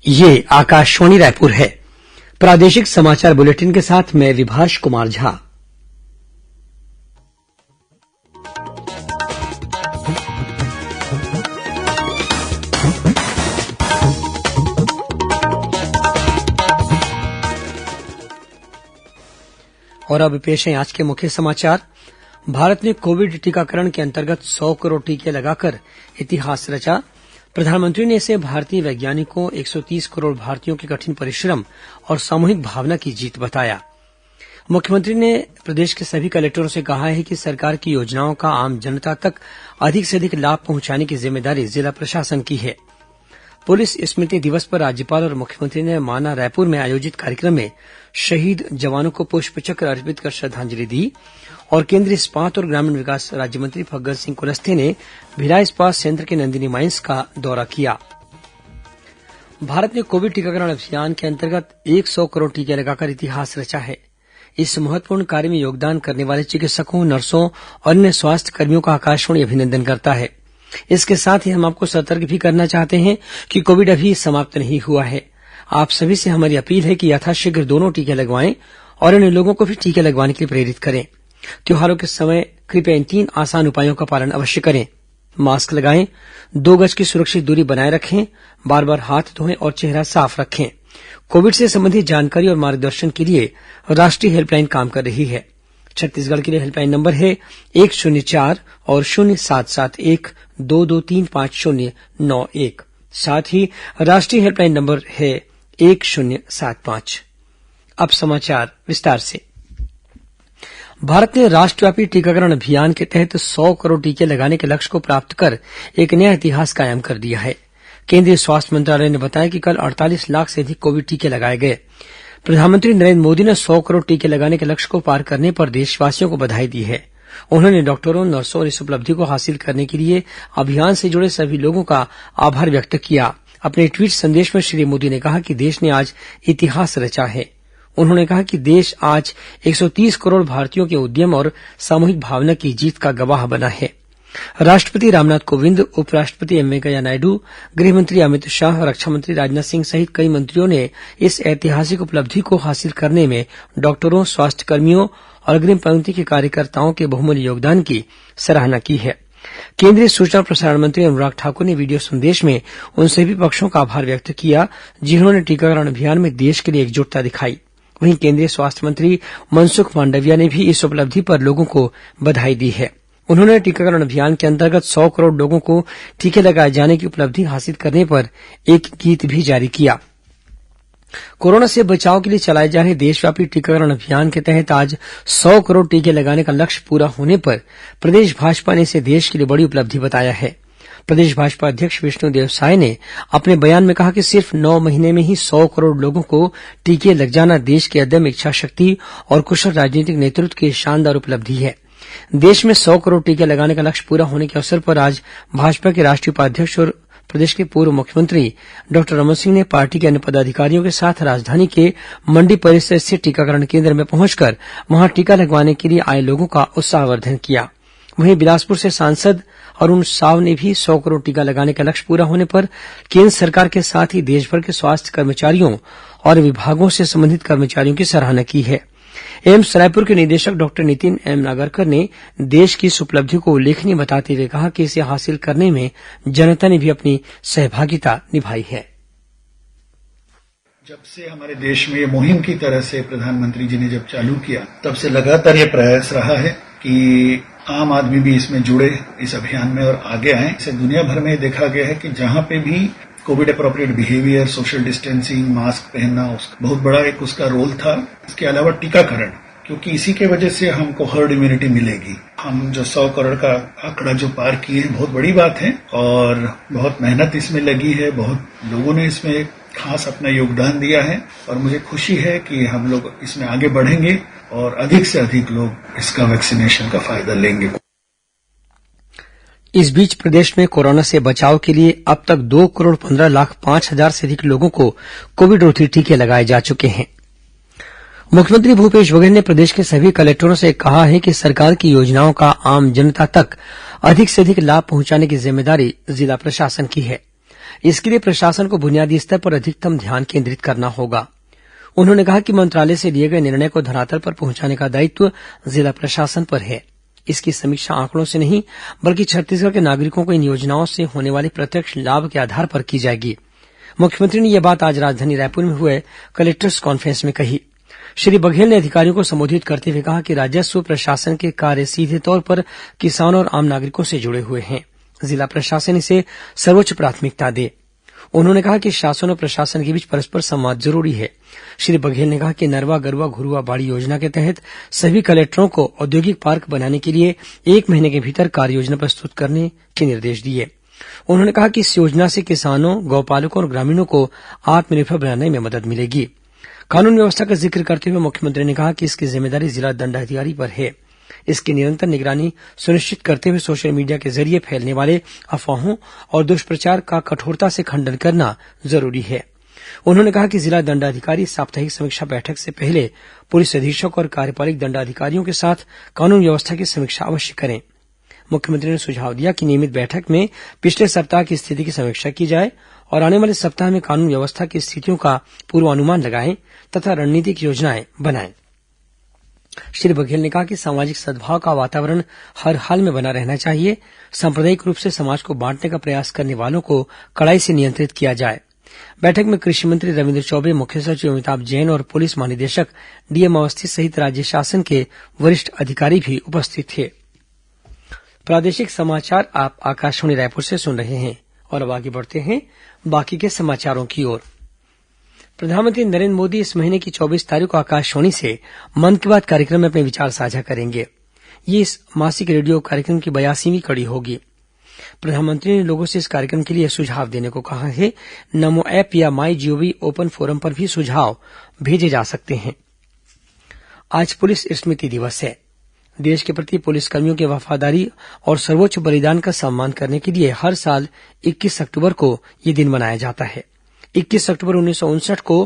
ये आकाशवाणी रायपुर है। प्रादेशिक समाचार बुलेटिन के साथ मैं विभाष कुमार झा। और अब पेश है आज के मुख्य समाचार। भारत ने कोविड टीकाकरण के अंतर्गत 100 करोड़ टीके लगाकर इतिहास रचा। प्रधानमंत्री ने इसे भारतीय वैज्ञानिकों, 130 करोड़ भारतीयों के कठिन परिश्रम और सामूहिक भावना की जीत बताया। मुख्यमंत्री ने प्रदेश के सभी कलेक्टरों से कहा है कि सरकार की योजनाओं का आम जनता तक अधिक से अधिक लाभ पहुंचाने की जिम्मेदारी जिला प्रशासन की है। पुलिस स्मृति दिवस पर राज्यपाल और मुख्यमंत्री ने माना रायपुर में आयोजित कार्यक्रम में शहीद जवानों को पुष्पचक्र अर्पित कर श्रद्धांजलि दी। और केंद्रीय इस्पात और ग्रामीण विकास राज्यमंत्री फग्गन सिंह कुलस्ते ने भिलाई इस्पात संयंत्र के नंदिनी माइंस का दौरा किया। भारत ने कोविड टीकाकरण अभियान के अंतर्गत 100 करोड़ टीके लगाकर इतिहास रचा है। इस महत्वपूर्ण कार्य में योगदान करने वाले चिकित्सकों, नर्सों और अन्य स्वास्थ्य कर्मियों का आकाशवाणी अभिनंदन करता है। इसके साथ ही हम आपको सतर्क भी करना चाहते हैं कि कोविड अभी समाप्त नहीं हुआ है। आप सभी से हमारी अपील है कि यथाशीघ्र दोनों टीके लगवाएं और अन्य लोगों को भी टीके लगवाने के लिए प्रेरित करें। त्योहारों के समय कृपया इन 3 आसान उपायों का पालन अवश्य करें। मास्क लगाएं, 2 गज की सुरक्षित दूरी बनाए रखें, बार बार हाथ धोएं और चेहरा साफ रखें। कोविड से संबंधित जानकारी और मार्गदर्शन के लिए राष्ट्रीय हेल्पलाइन काम कर रही है। छत्तीसगढ़ के लिए हेल्पलाइन नंबर है 104 और 0781-223-5091। साथ ही राष्ट्रीय हेल्पलाइन नंबर है 1075। अब समाचार विस्तार से। भारत ने राष्ट्रव्यापी टीकाकरण अभियान के तहत 100 करोड़ टीके लगाने के लक्ष्य को प्राप्त कर एक नया इतिहास कायम कर दिया है। केंद्रीय स्वास्थ्य मंत्रालय ने बताया कि कल 48 लाख से अधिक कोविड टीके लगाए गए। प्रधानमंत्री नरेंद्र मोदी ने 100 करोड़ टीके लगाने के लक्ष्य को पार करने पर देशवासियों को बधाई दी है। उन्होंने डॉक्टरों, नर्सों और इस उपलब्धि को हासिल करने के लिए अभियान से जुड़े सभी लोगों का आभार व्यक्त किया। अपने ट्वीट संदेश में श्री मोदी ने कहा कि देश ने आज इतिहास रचा है। उन्होंने कहा कि देश आज 130 करोड़ भारतीयों के उद्यम और सामूहिक भावना की जीत का गवाह बना है। राष्ट्रपति रामनाथ कोविंद, उपराष्ट्रपति एम वेंकैया नायडू, गृहमंत्री अमित शाह, रक्षा मंत्री राजनाथ सिंह सहित कई मंत्रियों ने इस ऐतिहासिक उपलब्धि को हासिल करने में डॉक्टरों, स्वास्थ्यकर्मियों और अग्रिम पंक्ति के कार्यकर्ताओं के बहुमूल्य योगदान की सराहना की है। केंद्रीय सूचना और प्रसारण मंत्री अनुराग ठाकुर ने वीडियो संदेश में उन सभी पक्षों का आभार व्यक्त किया जिन्होंने टीकाकरण अभियान में देश के लिए एकजुटता दिखाई। वहीं केंद्रीय स्वास्थ्य मंत्री मनसुख मांडविया ने भी इस उपलब्धि पर लोगों को बधाई दी है। उन्होंने टीकाकरण अभियान के अंतर्गत 100 करोड़ लोगों को टीके लगाए जाने की उपलब्धि हासिल करने पर एक गीत भी जारी किया। कोरोना से बचाव के लिए चलाए जा रहे देशव्यापी टीकाकरण अभियान के तहत आज 100 करोड़ टीके लगाने का लक्ष्य पूरा होने पर प्रदेश भाजपा ने इसे देश के लिए बड़ी उपलब्धि बताया है। प्रदेश भाजपा अध्यक्ष विष्णुदेव साय ने अपने बयान में कहा कि सिर्फ 9 महीने में ही 100 करोड़ लोगों को टीके लग जाना देश की अदम्य इच्छा शक्ति और कुशल राजनीतिक नेतृत्व की शानदार उपलब्धि है। देश में 100 करोड़ टीके लगाने का लक्ष्य पूरा होने के अवसर पर आज भाजपा के राष्ट्रीय उपाध्यक्ष और प्रदेश के पूर्व मुख्यमंत्री डॉक्टर रमन सिंह ने पार्टी के अन्य पदाधिकारियों के साथ राजधानी के मंडी परिसर स्थित टीकाकरण केंद्र में पहुंचकर वहां टीका लगवाने के लिए आए लोगों का उत्साहवर्धन किया। वहीं बिलासपुर से सांसद अरुण साव ने भी 100 करोड़ टीका लगाने का लक्ष्य पूरा होने पर केंद्र सरकार के साथ ही देशभर के स्वास्थ्य कर्मचारियों और विभागों से संबंधित कर्मचारियों की सराहना की है। एम्स रायपुर के निदेशक डॉक्टर नितिन एम नागरकर ने देश की इस उपलब्धि को उल्लेखनीय बताते हुए कहा कि इसे हासिल करने में जनता ने भी अपनी सहभागिता निभाई है। जब से हमारे देश में ये मुहिम की तरह से प्रधानमंत्री जी ने जब चालू किया, तब से लगातार ये प्रयास रहा है कि आम आदमी भी इसमें जुड़े, इस अभियान में और आगे आए। इसे दुनिया भर में देखा गया है कि जहां पे भी Covid appropriate behaviour, social distancing, mask पहनना, बहुत बड़ा एक उसका रोल था। इसके अलावा टीकाकरण, क्योंकि इसी के वजह से हमको हर्ड इम्यूनिटी मिलेगी। हम जो 100 करोड़ का आंकड़ा जो पार किए हैं, बहुत बड़ी बात है और बहुत मेहनत इसमें लगी है। बहुत लोगों ने इसमें खास अपना योगदान दिया है और मुझे खुशी है कि हम लोग इसमें आगे बढ़ेंगे और अधिक से अधिक लोग इसका वैक्सीनेशन का फायदा लेंगे। इस बीच प्रदेश में कोरोना से बचाव के लिए अब तक 2,15,05,000 से अधिक लोगों को कोविड रोधी टीके लगाए जा चुके हैं। मुख्यमंत्री भूपेश बघेल ने प्रदेश के सभी कलेक्टरों से कहा है कि सरकार की योजनाओं का आम जनता तक अधिक से अधिक लाभ पहुंचाने की जिम्मेदारी जिला प्रशासन की है। इसके लिए प्रशासन को बुनियादी स्तर पर अधिकतम ध्यान केंद्रित करना होगा। उन्होंने कहा कि मंत्रालय से लिए गए निर्णय को धरातल पर पहुंचाने का दायित्व जिला प्रशासन पर है। इसकी समीक्षा आंकड़ों से नहीं बल्कि छत्तीसगढ़ के नागरिकों को इन योजनाओं से होने वाले प्रत्यक्ष लाभ के आधार पर की जाएगी। मुख्यमंत्री ने यह बात आज राजधानी रायपुर में हुए कलेक्टर्स कॉन्फ्रेंस में कही। श्री बघेल ने अधिकारियों को संबोधित करते हुए कहा कि राजस्व प्रशासन के कार्य सीधे तौर पर किसानों और आम नागरिकों से जुड़े हुए हैं। जिला प्रशासन इसे सर्वोच्च प्राथमिकता दे। उन्होंने कहा कि शासन और प्रशासन के बीच परस्पर संवाद जरूरी है। श्री बघेल ने कहा कि नरवा गरुवा घुरुवा बाड़ी योजना के तहत सभी कलेक्टरों को औद्योगिक पार्क बनाने के लिए 1 महीने के भीतर कार्ययोजना प्रस्तुत करने के निर्देश दिए। उन्होंने कहा कि इस योजना से किसानों, गौपालकों और ग्रामीणों को आत्मनिर्भर बनाने में मदद मिलेगी। कानून व्यवस्था का जिक्र करते हुए मुख्यमंत्री ने कहा कि इसकी जिम्मेदारी जिला दंडाधिकारी पर है। इसकी निरंतर निगरानी सुनिश्चित करते हुए सोशल मीडिया के जरिए फैलने वाले अफवाहों और दुष्प्रचार का कठोरता से खंडन करना जरूरी है। उन्होंने कहा कि जिला दंडाधिकारी साप्ताहिक समीक्षा बैठक से पहले पुलिस अधीक्षक और कार्यपालिक दंडाधिकारियों के साथ कानून व्यवस्था की समीक्षा अवश्य करें। मुख्यमंत्री ने सुझाव दिया कि नियमित बैठक में पिछले सप्ताह की स्थिति की समीक्षा की जाए और आने वाले सप्ताह में कानून व्यवस्था की स्थितियों का पूर्वानुमान लगाएं तथा रणनीतिक योजनाएं बनाएं। श्री बघेल ने कहा कि सामाजिक सद्भाव का वातावरण हर हाल में बना रहना चाहिए। सांप्रदायिक रूप से समाज को बांटने का प्रयास करने वालों को कड़ाई से नियंत्रित किया जाए। बैठक में कृषि मंत्री रविन्द्र चौबे, मुख्य सचिव अमिताभ जैन और पुलिस महानिदेशक डीएम अवस्थी सहित राज्य शासन के वरिष्ठ अधिकारी भी उपस्थित थे। प्रादेशिक समाचार आप आकाशवाणी रायपुर से सुन रहे हैं और अब आगे बढ़ते हैं बाकी के समाचारों की ओर। प्रधानमंत्री नरेन्द्र मोदी इस महीने की 24 तारीख को आकाशवाणी से मन की बात कार्यक्रम में अपने विचार साझा करेंगे। ये इस मासिक रेडियो कार्यक्रम की 82वीं कड़ी होगी। प्रधानमंत्री ने लोगों से इस कार्यक्रम के लिए सुझाव देने को कहा है। नमो ऐप या माई जीओवी ओपन फोरम पर भी सुझाव भेजे जा सकते हैं। आज पुलिस स्मृति दिवस है। देश के प्रति पुलिसकर्मियों की वफादारी और सर्वोच्च बलिदान का सम्मान करने के लिए हर साल 21 अक्टूबर को यह दिन मनाया जाता है। 21 अक्टूबर 1959 को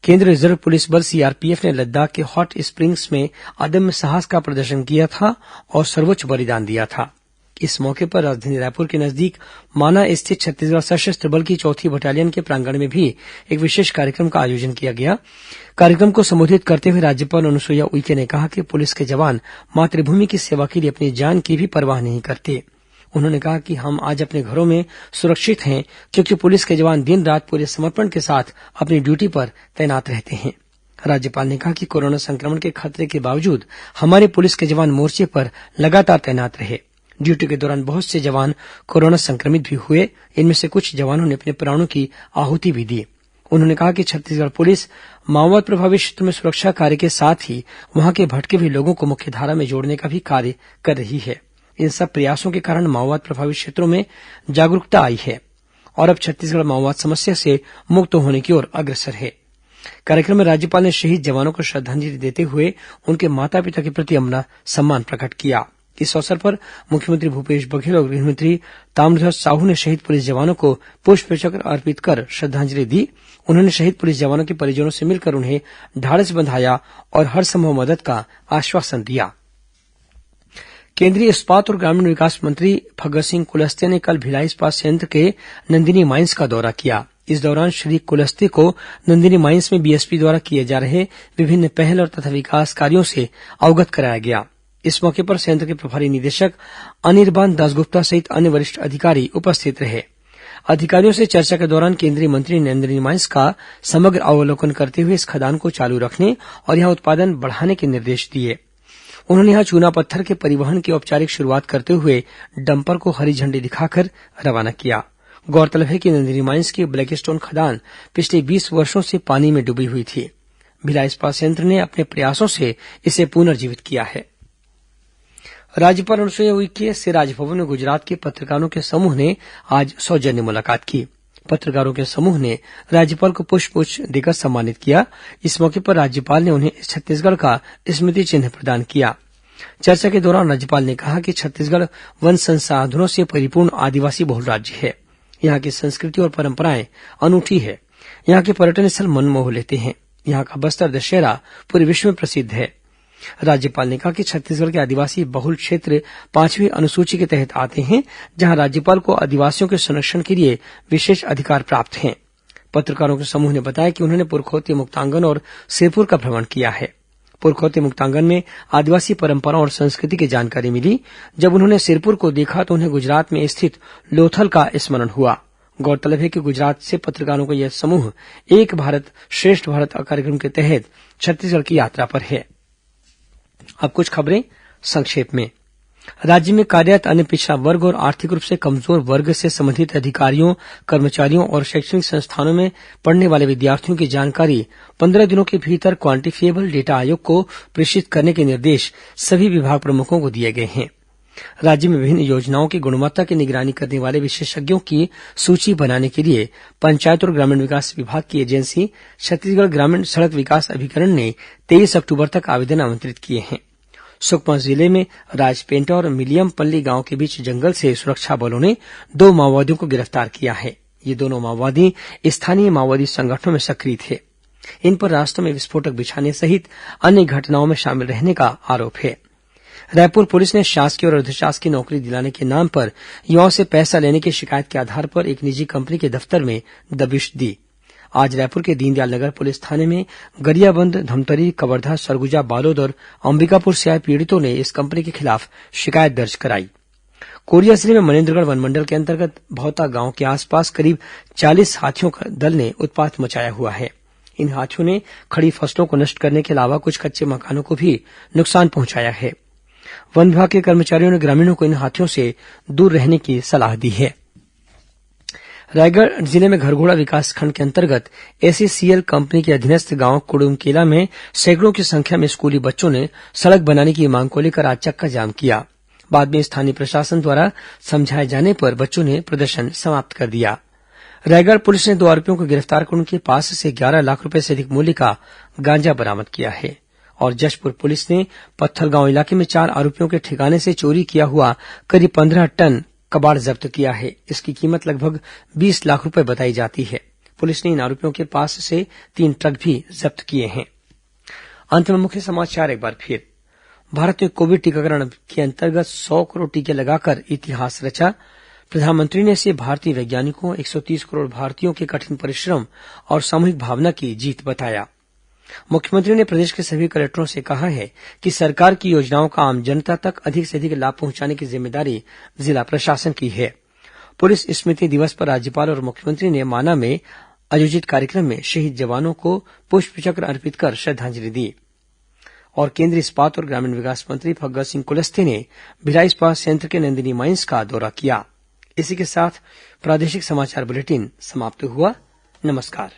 केंद्रीय रिजर्व पुलिस बल सीआरपीएफ ने लद्दाख के हॉट स्प्रिंग्स में अदम्य साहस का प्रदर्शन किया था और सर्वोच्च बलिदान दिया था। इस मौके पर राजधानी रायपुर के नजदीक माना स्थित छत्तीसगढ़ सशस्त्र बल की 4थी बटालियन के प्रांगण में भी एक विशेष कार्यक्रम का आयोजन किया गया। कार्यक्रम को संबोधित करते हुए राज्यपाल अनुसुईया उइके ने कहा कि पुलिस के जवान मातृभूमि की सेवा के लिए अपनी जान की भी परवाह नहीं करते। उन्होंने कहा कि हम आज अपने घरों में सुरक्षित हैं क्योंकि पुलिस के जवान दिन रात पूरे समर्पण के साथ अपनी ड्यूटी पर तैनात रहते हैं। राज्यपाल ने कहा कि कोरोना संक्रमण के खतरे के बावजूद हमारे पुलिस के जवान मोर्चे पर लगातार तैनात रहे। ड्यूटी के दौरान बहुत से जवान कोरोना संक्रमित भी हुए। इनमें से कुछ जवानों ने अपने प्राणों की आहुति भी दी। उन्होंने कहा कि छत्तीसगढ़ पुलिस माओवाद प्रभावित क्षेत्र में सुरक्षा कार्य के साथ ही वहां के भटके हुए लोगों को मुख्यधारा में जोड़ने का भी कार्य कर रही है। इन सब प्रयासों के कारण माओवाद प्रभावित क्षेत्रों में जागरूकता आई है और अब छत्तीसगढ़ माओवाद समस्या से मुक्त होने की ओर अग्रसर है। कार्यक्रम में राज्यपाल ने शहीद जवानों को श्रद्धांजलि देते हुए उनके माता पिता के प्रति अपना सम्मान प्रकट किया। इस अवसर पर मुख्यमंत्री भूपेश बघेल और गृहमंत्री ताम्रध्वज साहू ने शहीद पुलिस जवानों को पुष्पचक्र अर्पित कर श्रद्धांजलि दी। उन्होंने शहीद पुलिस जवानों के परिजनों से मिलकर उन्हें ढाढ़स बंधाया और हर संभव मदद का आश्वासन दिया। केंद्रीय इस्पात और ग्रामीण विकास मंत्री फग्गन सिंह कुलस्ते ने कल भिलाई इस्पात संयंत्र के नंदिनी माइंस का दौरा किया। इस दौरान श्री कुलस्ते को नंदिनी माइंस में बीएसपी द्वारा किए जा रहे विभिन्न पहल और तथा विकास कार्यों से अवगत कराया गया। इस मौके पर संयंत्र के प्रभारी निदेशक अनिर्बान दासगुप्ता सहित अन्य वरिष्ठ अधिकारी उपस्थित रहे। अधिकारियों से चर्चा के दौरान केंद्रीय मंत्री ने नंदिनी माइंस का समग्र अवलोकन करते हुए इस खदान को चालू रखने और यहां उत्पादन बढ़ाने के निर्देश दिए। उन्होंने यहां चूना पत्थर के परिवहन की औपचारिक शुरुआत करते हुए डंपर को हरी झंडी दिखाकर रवाना किया। गौरतलब है कि नंदिनी माइंस की ब्लैकस्टोन खदान पिछले 20 वर्षों से पानी में डूबी हुई थी। भिलाई इस्पात संयंत्र ने अपने प्रयासों से इसे पुनर्जीवित किया है। राज्यपाल अनुसुईया उइके से राजभवन में गुजरात के पत्रकारों के समूह ने आज सौजन्य मुलाकात की। पत्रकारों के समूह ने राज्यपाल को पुष्पगुच्छ देकर सम्मानित किया। इस मौके पर राज्यपाल ने उन्हें छत्तीसगढ़ का स्मृति चिन्ह प्रदान किया। चर्चा के दौरान राज्यपाल ने कहा कि छत्तीसगढ़ वन संसाधनों से परिपूर्ण आदिवासी बहुल राज्य है। यहाँ की संस्कृति और परंपराएं अनूठी है। यहाँ के पर्यटन स्थल मन मोह लेते हैं। यहाँ का बस्तर दशहरा पूरे विश्व में प्रसिद्ध है। राज्यपाल ने कहा कि छत्तीसगढ़ के आदिवासी बहुल क्षेत्र 5वीं अनुसूची के तहत आते हैं, जहां राज्यपाल को आदिवासियों के संरक्षण के लिए विशेष अधिकार प्राप्त हैं। पत्रकारों के समूह ने बताया कि उन्होंने पुरखौती मुक्तांगन और सिरपुर का भ्रमण किया है। पुरखौती मुक्तांगन में आदिवासी परंपराओं और संस्कृति की जानकारी मिली। जब उन्होंने सिरपुर को देखा तो उन्हें गुजरात में स्थित लोथल का स्मरण हुआ। गौरतलब है कि गुजरात से पत्रकारों का यह समूह एक भारत श्रेष्ठ भारत कार्यक्रम के तहत छत्तीसगढ़ की यात्रा पर है। अब कुछ खबरें संक्षेप में। राज्य में कार्यरत अन्य पिछड़ा वर्ग और आर्थिक रूप से कमजोर वर्ग से संबंधित अधिकारियों, कर्मचारियों और शैक्षणिक संस्थानों में पढ़ने वाले विद्यार्थियों की जानकारी 15 दिनों के भीतर क्वांटिफिएबल डेटा आयोग को प्रेषित करने के निर्देश सभी विभाग प्रमुखों को दिए गए हैं। राज्य में विभिन्न योजनाओं की गुणवत्ता की निगरानी करने वाले विशेषज्ञों की सूची बनाने के लिए पंचायत और ग्रामीण विकास विभाग की एजेंसी छत्तीसगढ़ ग्रामीण सड़क विकास अभिकरण ने 23 अक्टूबर तक आवेदन आमंत्रित किए हैं। सुकमा जिले में राजपेंटा और मिलियमपल्ली गांव के बीच जंगल से सुरक्षा बलों ने 2 माओवादियों को गिरफ्तार किया है। ये दोनों माओवादी स्थानीय माओवादी संगठनों में सक्रिय थे। इन पर रास्तों में विस्फोटक बिछाने सहित अन्य घटनाओं में शामिल रहने का आरोप है। रायपुर पुलिस ने शासकीय और अर्धशासकीय नौकरी दिलाने के नाम पर युवाओं से पैसा लेने की शिकायत के आधार पर एक निजी कंपनी के दफ्तर में दबिश दी। आज रायपुर के दीनदयाल नगर पुलिस थाने में गरियाबंद, धमतरी, कवर्धा, सरगुजा, बालोद और अंबिकापुर से आए पीड़ितों ने इस कंपनी के खिलाफ शिकायत दर्ज कराई। कोरिया जिले में मनेन्द्रगढ़ वनमंडल के अंतर्गत भौता गांव के आसपास करीब 40 हाथियों का दल ने उत्पात मचाया हुआ है। इन हाथियों ने खड़ी फसलों को नष्ट करने के अलावा कुछ कच्चे मकानों को भी नुकसान पहुंचाया है। वन विभाग के कर्मचारियों ने ग्रामीणों को इन हाथियों से दूर रहने की सलाह दी है। रायगढ़ जिले में घरघोड़ा विकासखंड के अंतर्गत एसईसीएल कंपनी के अधीनस्थ गांव कुडुमकेला में सैकड़ों की संख्या में स्कूली बच्चों ने सड़क बनाने की मांग को लेकर आज चक्का जाम किया। बाद में स्थानीय प्रशासन द्वारा समझाए जाने पर बच्चों ने प्रदर्शन समाप्त कर दिया। रायगढ़ पुलिस ने 2 आरोपियों को गिरफ्तार कर उनके पास से 11 लाख रूपये से अधिक मूल्य का गांजा बरामद किया है। और जशपुर पुलिस ने पत्थलगांव इलाके में 4 आरोपियों के ठिकाने से चोरी किया हुआ करीब 15 टन कबाड़ जब्त किया है। इसकी कीमत लगभग 20 लाख रुपए बताई जाती है। पुलिस ने इन आरोपियों के पास से 3 ट्रक भी जब्त किए हैं। अंत में मुख्य समाचार एक बार फिर। भारत ने कोविड टीकाकरण के अंतर्गत 100 करोड़ टीके लगाकर इतिहास रचा। प्रधानमंत्री ने इसे भारतीय वैज्ञानिकों, 130 करोड़ भारतीयों के कठिन परिश्रम और सामूहिक भावना की जीत बताया। मुख्यमंत्री ने प्रदेश के सभी कलेक्टरों से कहा है कि सरकार की योजनाओं का आम जनता तक अधिक से अधिक लाभ पहुंचाने की जिम्मेदारी जिला प्रशासन की है। पुलिस स्मृति दिवस पर राज्यपाल और मुख्यमंत्री ने माना में आयोजित कार्यक्रम में शहीद जवानों को पुष्पचक्र अर्पित कर श्रद्धांजलि दी। और केंद्रीय इस्पात और ग्रामीण विकास मंत्री फग्गन सिंह कुलस्ते ने भिलाई इस्पात संयंत्र के नंदिनी माइंस का दौरा किया। इसी के साथ प्रादेशिक समाचार बुलेटिन समाप्त हुआ। नमस्कार।